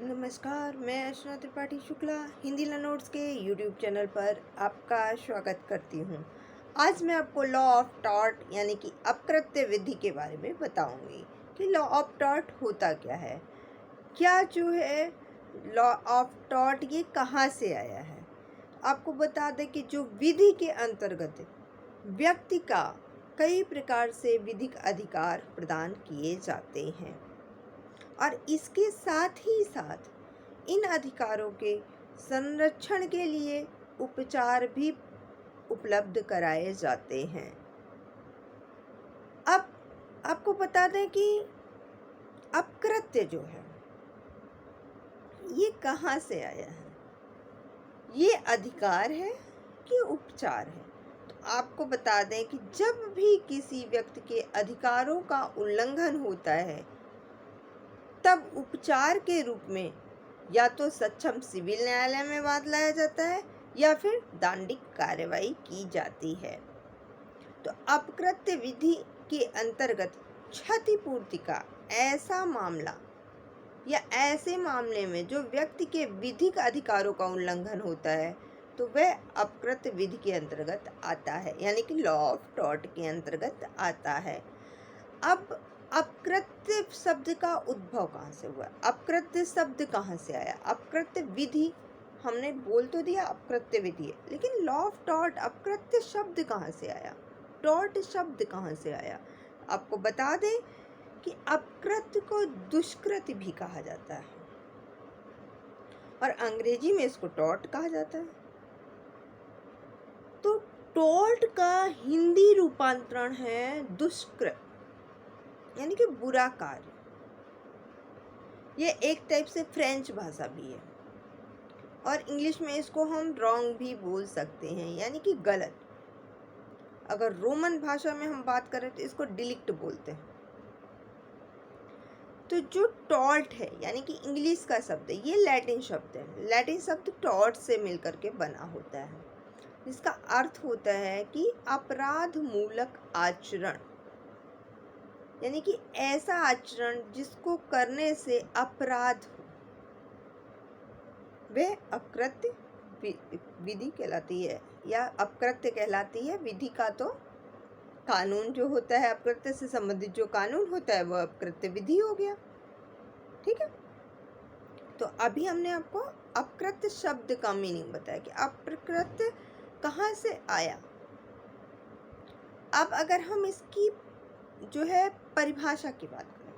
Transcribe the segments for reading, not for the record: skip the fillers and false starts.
नमस्कार, मैं अर्चना त्रिपाठी शुक्ला हिंदी लर्नर्स के यूट्यूब चैनल पर आपका स्वागत करती हूँ। आज मैं आपको लॉ ऑफ टॉर्ट यानी कि अपकृत्य विधि के बारे में बताऊँगी कि लॉ ऑफ टॉर्ट होता क्या है। क्या जो है लॉ ऑफ टॉर्ट ये कहाँ से आया है। आपको बता दें कि जो विधि के अंतर्गत व्यक्ति का कई प्रकार से विधिक अधिकार प्रदान किए जाते हैं और इसके साथ ही साथ इन अधिकारों के संरक्षण के लिए उपचार भी उपलब्ध कराए जाते हैं। अब आपको बता दें कि अपकृत्य जो है ये कहाँ से आया है, ये अधिकार है कि उपचार है। तो आपको बता दें कि जब भी किसी व्यक्ति के अधिकारों का उल्लंघन होता है तब उपचार के रूप में या तो सक्षम सिविल न्यायालय में वाद लाया जाता है या फिर दंडिक कार्रवाई की जाती है। तो अपकृत्य विधि के अंतर्गत क्षतिपूर्ति का ऐसा मामला या ऐसे मामले में जो व्यक्ति के विधिक अधिकारों का उल्लंघन होता है तो वह अपकृत्य विधि के अंतर्गत आता है, यानी कि लॉ ऑफ टॉर्ट के अंतर्गत आता है। अब अपकृत्य शब्द का उद्भव कहाँ से हुआ, अपकृत्य शब्द कहाँ से आया। अपकृत्य विधि हमने बोल तो दिया अपकृत्य विधि है, लेकिन लॉ ऑफ टॉर्ट अपकृत्य शब्द कहाँ से आया, टॉर्ट शब्द कहाँ से आया। आपको बता दें कि अपकृत्य को दुष्कृत्य भी कहा जाता है और अंग्रेजी में इसको टॉर्ट कहा जाता है। तो टॉर्ट का हिंदी रूपांतरण है दुष्कृत्य, यानी कि बुरा कार्य। ये एक टाइप से फ्रेंच भाषा भी है और इंग्लिश में इसको हम रॉन्ग भी बोल सकते हैं, यानी कि गलत। अगर रोमन भाषा में हम बात करें तो इसको डिलिक्ट बोलते हैं। तो जो टॉर्ट है यानी कि इंग्लिश का शब्द है, ये लैटिन शब्द है। लैटिन शब्द टॉर्ट से मिलकर के बना होता है, जिसका अर्थ होता है कि अपराध मूलक आचरण, यानी कि ऐसा आचरण जिसको करने से अपराध हो, वह अपकृत्य विधि कहलाती है या अपकृत्य कहलाती है। विधि का तो कानून जो होता है, अपकृत्य से संबंधित जो कानून होता है वह अपकृत्य विधि हो गया। ठीक है, तो अभी हमने आपको अपकृत्य शब्द का मीनिंग बताया कि अपकृत्य कहाँ से आया। अब अगर हम इसकी जो है परिभाषा की बात करें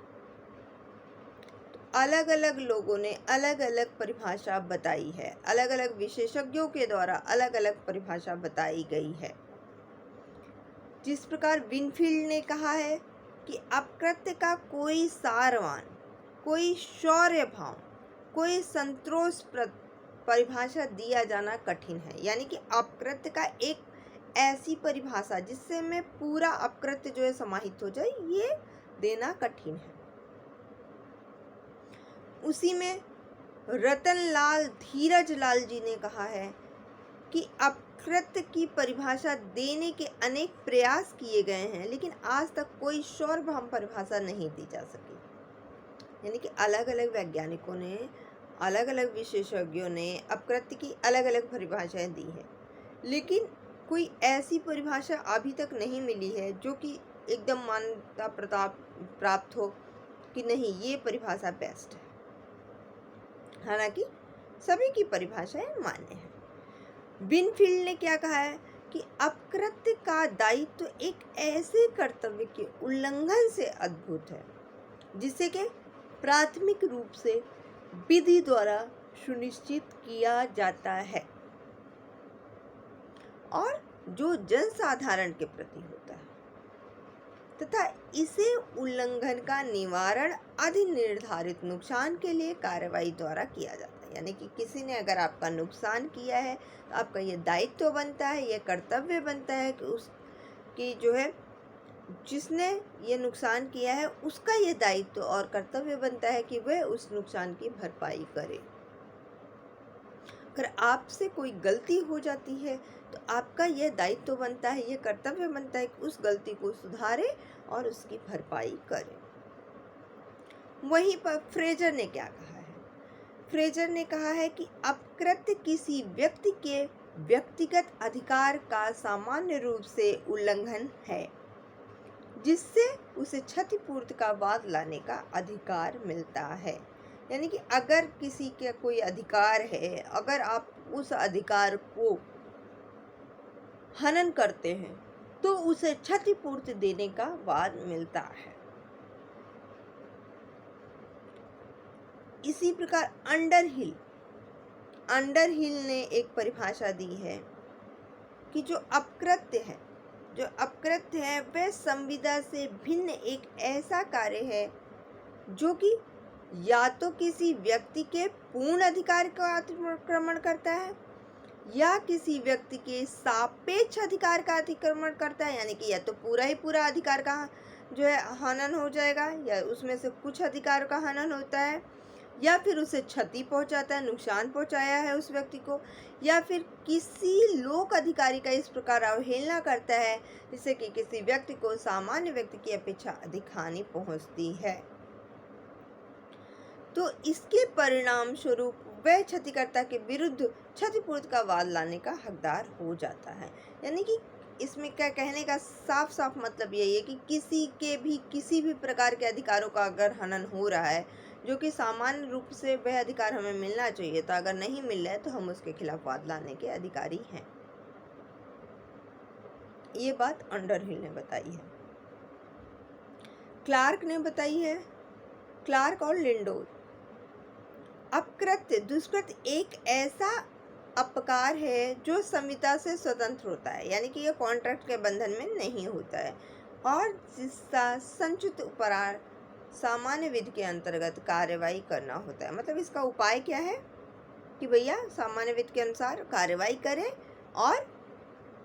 तो अलग अलग लोगों ने अलग अलग परिभाषा बताई है, अलग अलग विशेषज्ञों के द्वारा अलग अलग परिभाषा बताई गई है। जिस प्रकार विनफील्ड ने कहा है कि अपकृत्य का कोई सारवान, कोई शौर्य भाव, कोई संतोषप्रद परिभाषा दिया जाना कठिन है, यानी कि अपकृत्य का एक ऐसी परिभाषा जिससे में पूरा अपकृत्य जो है समाहित हो जाए, ये देना कठिन है। उसी में रतनलाल धीरज लाल जी ने कहा है कि अपकृत्य की परिभाषा देने के अनेक प्रयास किए गए हैं, लेकिन आज तक कोई सार्वभौम परिभाषा नहीं दी जा सकी। यानी कि अलग अलग वैज्ञानिकों ने, अलग अलग विशेषज्ञों ने अपकृत्य की अलग अलग परिभाषाएं दी है, लेकिन कोई ऐसी परिभाषा अभी तक नहीं मिली है जो कि एकदम मान्यता प्राप्त हो कि नहीं ये परिभाषा बेस्ट है। हालांकि सभी की परिभाषाएं मान्य है। विनफील्ड ने क्या कहा है कि अपकृत्य का दायित्व तो एक ऐसे कर्तव्य के उल्लंघन से अद्भुत है जिसे के प्राथमिक रूप से विधि द्वारा सुनिश्चित किया जाता है और जो जनसाधारण के प्रति होता है, तथा इसे उल्लंघन का निवारण अधिनिर्धारित नुकसान के लिए कार्रवाई द्वारा किया जाता है। यानी कि किसी ने अगर आपका नुकसान किया है तो आपका यह दायित्व बनता है, यह कर्तव्य बनता है कि उसकी जो है जिसने ये नुकसान किया है उसका ये दायित्व और कर्तव्य बनता है कि वह उस नुकसान की भरपाई करे। अगर आपसे कोई गलती हो जाती है तो आपका यह दायित्व बनता है, यह कर्तव्य बनता है कि उस गलती को सुधारे और उसकी भरपाई करे। वहीं पर फ्रेजर ने क्या कहा है, फ्रेजर ने कहा है कि अपकृत्य किसी व्यक्ति के व्यक्तिगत अधिकार का सामान्य रूप से उल्लंघन है, जिससे उसे क्षतिपूर्ति का वाद लाने का अधिकार मिलता है। यानी कि अगर किसी के कोई अधिकार है, अगर आप उस अधिकार को हनन करते हैं तो उसे क्षतिपूर्ति देने का वाद मिलता है। इसी प्रकार अंडरहिल ने एक परिभाषा दी है कि जो अपकृत्य है वह संविदा से भिन्न एक ऐसा कार्य है जो कि या तो किसी व्यक्ति के पूर्ण अधिकार का अतिक्रमण करता है या किसी व्यक्ति के सापेक्ष अधिकार का अतिक्रमण करता है। यानी कि या तो पूरा ही पूरा अधिकार का जो है हनन हो जाएगा, या उसमें से कुछ अधिकार का हनन होता है, या फिर उसे क्षति पहुंचाता है, नुकसान पहुंचाया है उस व्यक्ति को, या फिर किसी लोक अधिकारी का इस प्रकार अवहेलना करता है जिससे कि किसी व्यक्ति को सामान्य व्यक्ति की अपेक्षा अधिक हानि पहुंचती है। तो इसके परिणाम स्वरूप वह क्षतिकर्ता के विरुद्ध क्षतिपूर्ति का वाद लाने का हकदार हो जाता है। यानी कि इसमें क्या कहने का साफ साफ मतलब यही है कि किसी भी प्रकार के अधिकारों का अगर हनन हो रहा है जो कि सामान्य रूप से वह अधिकार हमें मिलना चाहिए, तो अगर नहीं मिल रहा है तो हम उसके खिलाफ वाद लाने के अधिकारी हैं। ये बात अंडरहिल ने बताई है। क्लार्क ने बताई है, क्लार्क और लिंडोर, अपकृत्य दुष्कृत्य एक ऐसा अपकार है जो संविदा से स्वतंत्र होता है, यानी कि यह कॉन्ट्रैक्ट के बंधन में नहीं होता है, और जिसका संचित उपरार सामान्य विधि के अंतर्गत कार्यवाही करना होता है। मतलब इसका उपाय क्या है कि भैया सामान्य विधि के अनुसार कार्यवाही करें और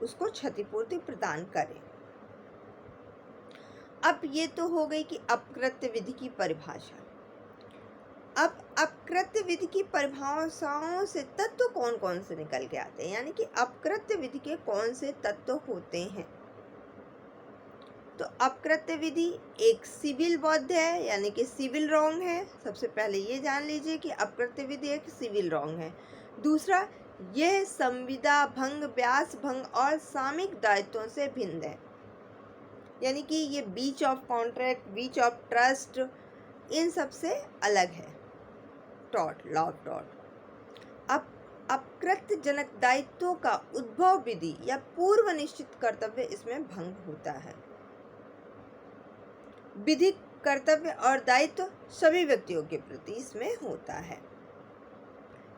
उसको क्षतिपूर्ति प्रदान करें। अब ये तो हो गई कि अपकृत्य विधि की परिभाषा। अब अपकृत्य विधि की परिभाषाओं से तत्व कौन कौन से निकल के आते हैं, यानी कि अपकृत्य विधि के कौन से तत्व होते हैं। तो अपकृत्य विधि एक सिविल बौद्ध है, यानी कि सिविल रॉन्ग है। सबसे पहले ये जान लीजिए कि अपकृत्य विधि एक सिविल रॉन्ग है। दूसरा, यह संविदा भंग, व्यास भंग और सामयिक दायित्वों से भिन्न है, यानी कि ये breach of contract, breach of trust, इन सब से अलग है। लॉ टॉट। अब अपकृत्य जनक दायित्वों का उद्भव विधि या पूर्व निश्चित कर्तव्य इसमें भंग होता है। विधिक कर्तव्य और दायित्व सभी व्यक्तियों के प्रति इसमें होता है,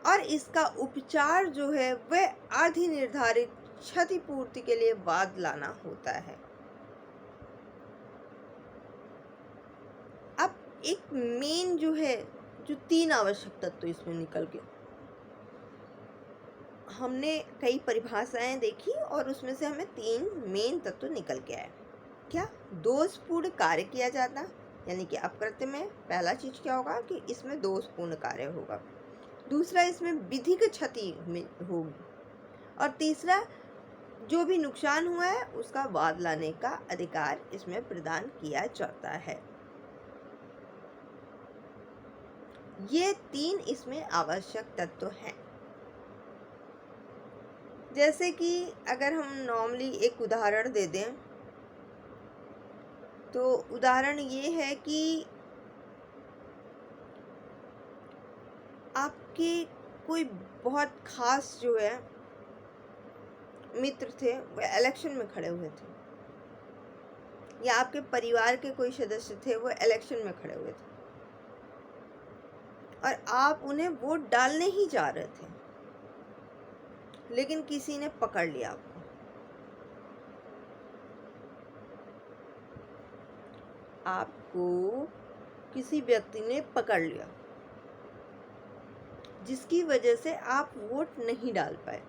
और इसका उपचार जो है वह आधि निर्धारित क्षतिपूर्ति के लिए वाद लाना होता है। अब एक मेन जो है, जो 3 आवश्यक तत्व इसमें निकल के, हमने कई परिभाषाएं देखी और उसमें से हमें 3 मेन तत्व निकल के आए। क्या? दोषपूर्ण कार्य किया जाता, यानी कि अपकृत्य में पहला चीज क्या होगा कि इसमें दोषपूर्ण कार्य होगा। दूसरा, इसमें विधिक क्षति होगी, और तीसरा, जो भी नुकसान हुआ है उसका वाद लाने का अधिकार इसमें प्रदान किया जाता है। ये 3 इसमें आवश्यक तत्व हैं। जैसे कि अगर हम नॉर्मली एक उदाहरण दे दें, तो उदाहरण ये है कि आपके कोई बहुत खास जो है मित्र थे, वह इलेक्शन में खड़े हुए थे, या आपके परिवार के कोई सदस्य थे वो इलेक्शन में खड़े हुए थे, और आप उन्हें वोट डालने ही जा रहे थे, लेकिन किसी ने पकड़ लिया आपको। आपको किसी व्यक्ति ने पकड़ लिया, जिसकी वजह से आप वोट नहीं डाल पाए,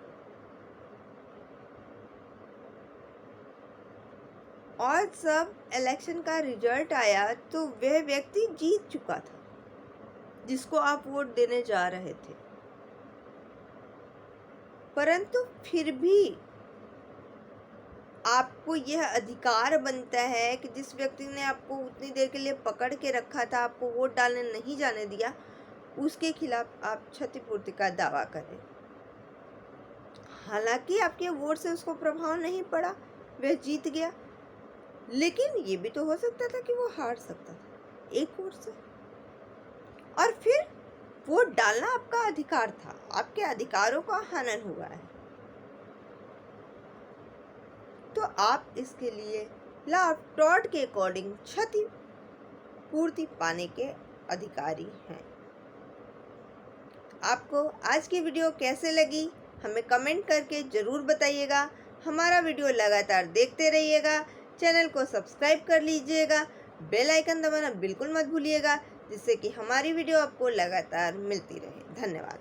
और जब इलेक्शन का रिजल्ट आया तो वह व्यक्ति जीत चुका था जिसको आप वोट देने जा रहे थे, परंतु फिर भी आपको यह अधिकार बनता है कि जिस व्यक्ति ने आपको उतनी देर के लिए पकड़ के रखा था, आपको वोट डालने नहीं जाने दिया, उसके खिलाफ आप क्षतिपूर्ति का दावा करें। हालांकि आपके वोट से उसको प्रभाव नहीं पड़ा, वह जीत गया, लेकिन ये भी तो हो सकता था कि वो हार सकता था एक वोट से। और फिर वोट डालना आपका अधिकार था, आपके अधिकारों का हनन हुआ है, तो आप इसके लिए लॉ ऑफ टॉर्ट के अकॉर्डिंग क्षतिपूर्ति पाने के अधिकारी हैं। आपको आज की वीडियो कैसे लगी हमें कमेंट करके ज़रूर बताइएगा। हमारा वीडियो लगातार देखते रहिएगा, चैनल को सब्सक्राइब कर लीजिएगा, बेल आइकन दबाना बिल्कुल मत भूलिएगा, जिससे कि हमारी वीडियो आपको लगातार मिलती रहे। धन्यवाद।